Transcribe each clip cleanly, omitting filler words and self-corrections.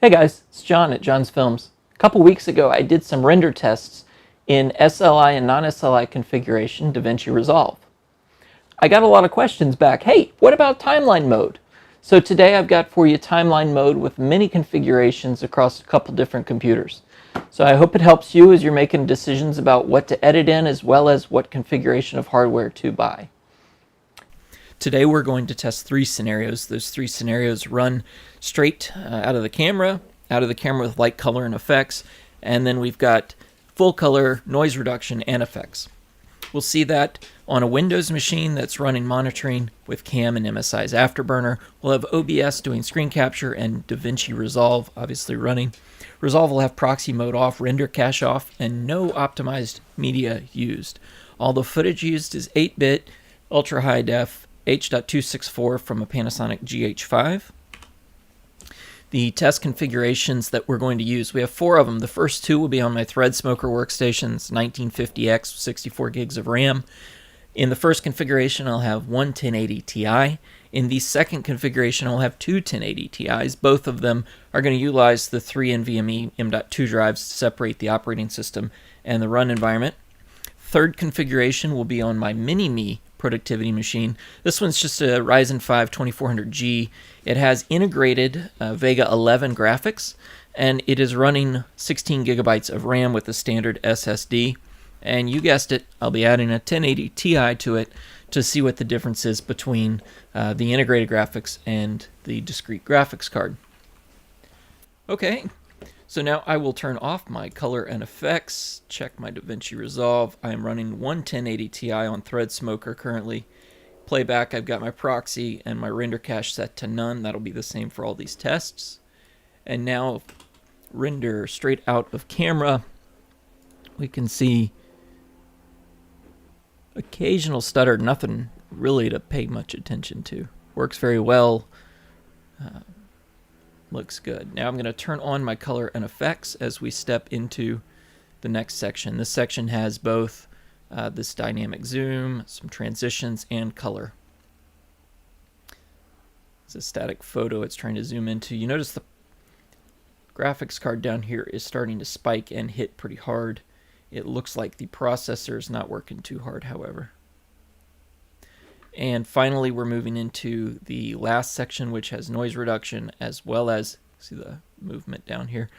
Hey guys, it's John at John's Films. A couple weeks ago I did some render tests in SLI and non-SLI configuration Davinci Resolve. I got a lot of questions back. Hey, what about timeline mode? So today I've got for you timeline mode with many configurations across a couple different computers. So I hope it helps you as you're making decisions about what to edit in as well as what configuration of hardware to buy. Today we're going to test three scenarios. Those three scenarios run straight out of the camera with light, color, and effects, and then we've got full color, noise reduction, and effects. We'll see that on a Windows machine that's running monitoring with CAM and MSI's Afterburner. We'll have OBS doing screen capture and Davinci Resolve obviously running. Resolve will have proxy mode off, render cache off, and no optimized media used. All the footage used is 8-bit, ultra high def, H.264 from a Panasonic GH5. The test configurations that we're going to use, we have 4 of them. The first 2 will be on my Threadripper workstations, 1950X, 64 gigs of RAM. In the first configuration, I'll have one 1080 Ti. In the second configuration, I'll have 2 1080 Ti's. Both of them are going to utilize the 3 NVMe M.2 drives to separate the operating system and the run environment. Third configuration will be on my Mini-Me productivity machine. This one's just a Ryzen 5 2400G. It has integrated Vega 11 graphics, and it is running 16 gigabytes of RAM with a standard SSD. And you guessed it, I'll be adding a 1080 Ti to it to see what the difference is between the integrated graphics and the discrete graphics card. Okay, so now I will turn off my color and effects, check my Davinci Resolve. I am running one 1080 Ti on Threadripper currently. Playback, I've got my proxy and my render cache set to none. That'll be the same for all these tests. And now render straight out of camera. We can see occasional stutter, nothing really to pay much attention to. Works very well. Looks good. Now I'm going to turn on my color and effects as we step into the next section. This section has both this dynamic zoom, some transitions, and color. It's a static photo it's trying to zoom into. You notice the graphics card down here is starting to spike and hit pretty hard. It looks like the processor is not working too hard, however. And finally, we're moving into the last section, which has noise reduction as well as, see the movement down here,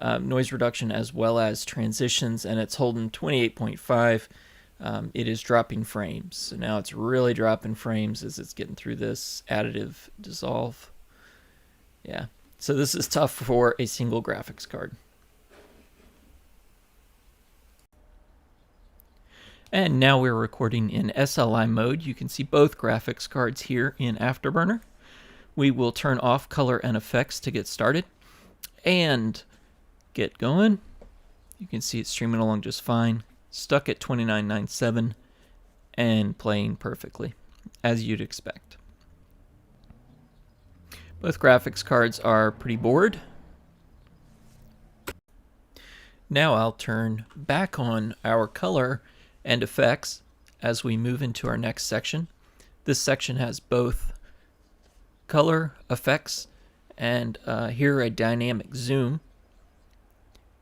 noise reduction as well as transitions, and it's holding 28.5. It is dropping frames. So now it's really dropping frames as it's getting through this additive dissolve. Yeah, so this is tough for a single graphics card. And now we're recording in SLI mode. You can see both graphics cards here in Afterburner. We will turn off color and effects to get started and get going. You can see it's streaming along just fine, stuck at 29.97 and playing perfectly, as you'd expect. Both graphics cards are pretty bored. Now I'll turn back on our color and effects as we move into our next section. This section has both color, effects, and here a dynamic zoom.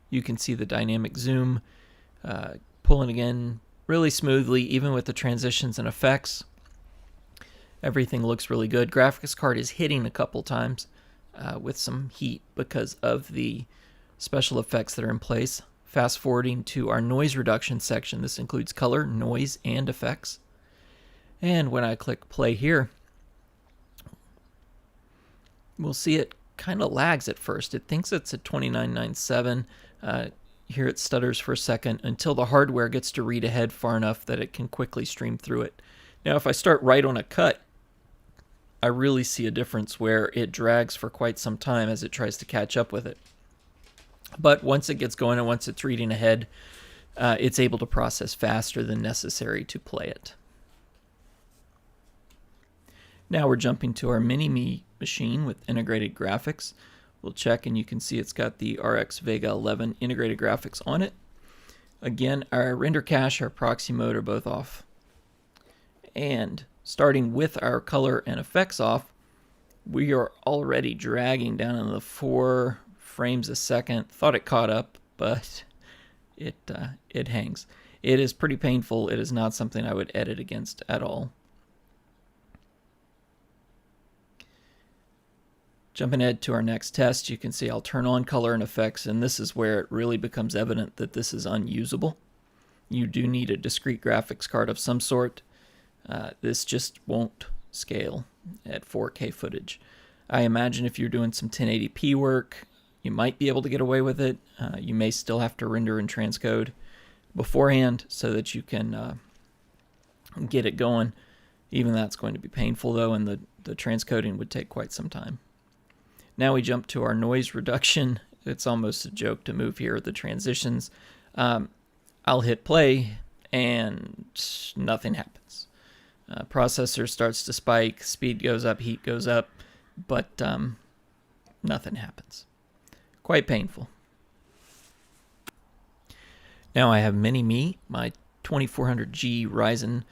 You can see the dynamic zoom pulling again really smoothly, even with the transitions and effects. Everything looks really good. Graphics card is hitting a couple times with some heat because of the special effects that are in place. Fast forwarding to our noise reduction section. This includes color, noise, and effects. And when I click play here, we'll see it kind of lags at first. It thinks it's at 29.97. Here it stutters for a second until the hardware gets to read ahead far enough that it can quickly stream through it. Now if I start right on a cut, I really see a difference where it drags for quite some time as it tries to catch up with it. But once it gets going and once it's reading ahead, it's able to process faster than necessary to play it. Now we're jumping to our Mini-Me machine with integrated graphics. We'll check and you can see it's got the RX Vega 11 integrated graphics on it. Again, our render cache, our proxy mode are both off. And starting with our color and effects off, we are already dragging down in the 4 frames a second. Thought it caught up, but it hangs. It is pretty painful. It is not something I would edit against at all. Jumping ahead to our next test, you can see I'll turn on color and effects, and this is where it really becomes evident that this is unusable. You do need a discrete graphics card of some sort. This just won't scale at 4K footage. I imagine if you're doing some 1080p work, you might be able to get away with it. You may still have to render and transcode beforehand so that you can get it going. Even that's going to be painful though, and the transcoding would take quite some time. Now we jump to our noise reduction. It's almost a joke to move here, the transitions. I'll hit play and nothing happens. Processor starts to spike, speed goes up, heat goes up, but nothing happens. Quite painful. Now I have Mini-Me, my 2400G Ryzen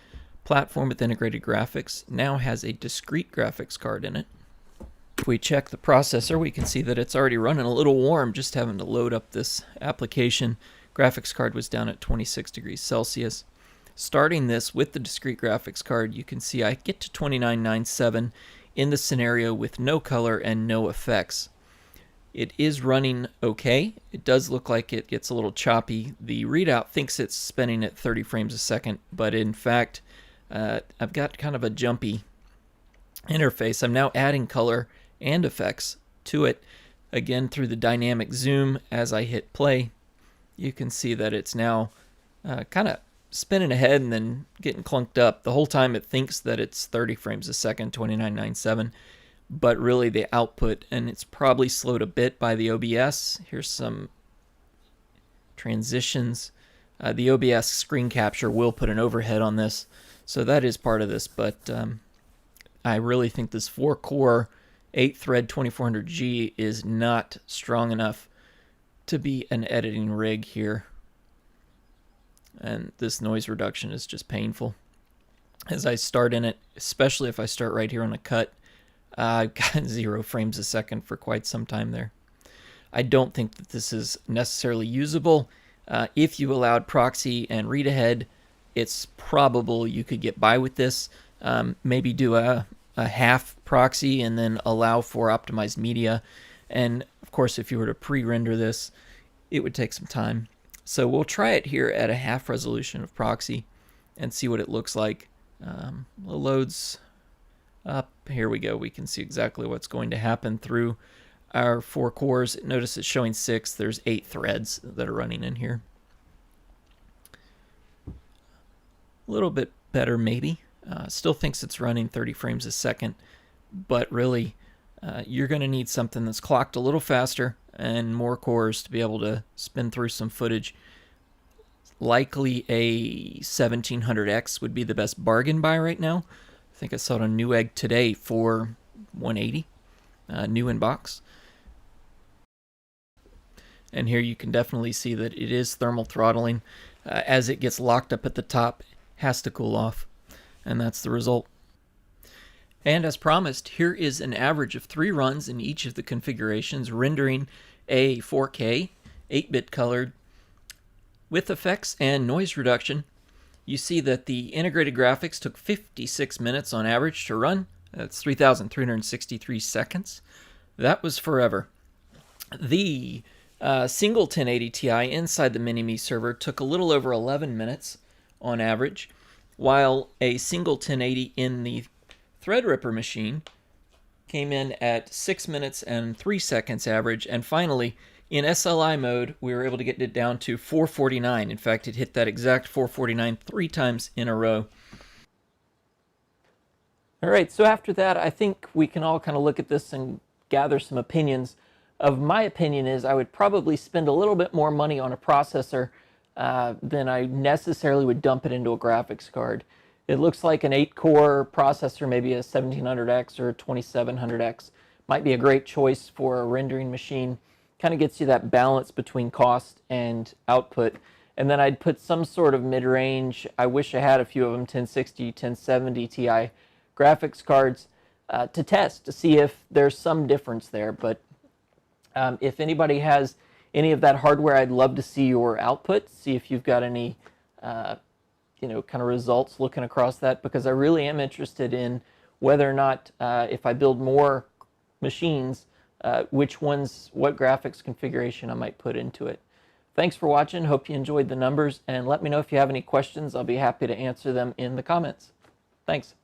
platform with integrated graphics, now has a discrete graphics card in it. If we check the processor, we can see that it's already running a little warm, just having to load up this application. Graphics card was down at 26 degrees Celsius. Starting this with the discrete graphics card, you can see I get to 2997 in the scenario with no color and no effects. It is running okay. It does look like it gets a little choppy. The readout thinks it's spinning at 30 frames a second, but in fact, I've got kind of a jumpy interface. I'm now adding color and effects to it. Again, through the dynamic zoom, as I hit play, you can see that it's now kind of spinning ahead and then getting clunked up. The whole time it thinks that it's 30 frames a second, 2997, but really the output, and it's probably slowed a bit by the OBS. Here's some transitions. The OBS screen capture will put an overhead on this, so that is part of this, but I really think this 4-core 8-thread 2400G is not strong enough to be an editing rig here. And this noise reduction is just painful. As I start in it, especially if I start right here on a cut, I've got 0 frames a second for quite some time there. I don't think that this is necessarily usable. If you allowed proxy and read ahead, it's probable you could get by with this. Maybe do a half proxy and then allow for optimized media. And of course, if you were to pre-render this, it would take some time. So we'll try it here at a half resolution of proxy and see what it looks like. Loads up. Here we go. We can see exactly what's going to happen through our 4 cores. Notice it's showing 6. There's 8 threads that are running in here. A little bit better maybe. Still thinks it's running 30 frames a second, but really you're going to need something that's clocked a little faster and more cores to be able to spin through some footage. Likely a 1700X would be the best bargain buy right now. I think I saw it on Newegg today for $180, new in box. And here you can definitely see that it is thermal throttling. As it gets locked up at the top, it has to cool off, and that's the result. And as promised, here is an average of 3 runs in each of the configurations, rendering a 4K, 8-bit colored, with effects and noise reduction. You see that the integrated graphics took 56 minutes on average to run. That's 3,363 seconds. That was forever. The single 1080 Ti inside the Mini-Me server took a little over 11 minutes on average, while a single 1080 in the Threadripper machine came in at 6 minutes and 3 seconds average. And finally, in SLI mode, we were able to get it down to 449. In fact, it hit that exact 449 3 times in a row. All right, so after that, I think we can all kind of look at this and gather some opinions. My opinion is I would probably spend a little bit more money on a processor than I necessarily would dump it into a graphics card. It looks like an 8-core processor, maybe a 1700X or a 2700X, might be a great choice for a rendering machine. Kind of gets you that balance between cost and output. And then I'd put some sort of mid-range, I wish I had a few of them, 1060, 1070 Ti graphics cards to test, to see if there's some difference there. But If anybody has any of that hardware, I'd love to see your output, see if you've got any kind of results looking across that, because I really am interested in whether or not if I build more machines, what graphics configuration I might put into it. Thanks for watching. Hope you enjoyed the numbers, and let me know if you have any questions. I'll be happy to answer them in the comments. Thanks.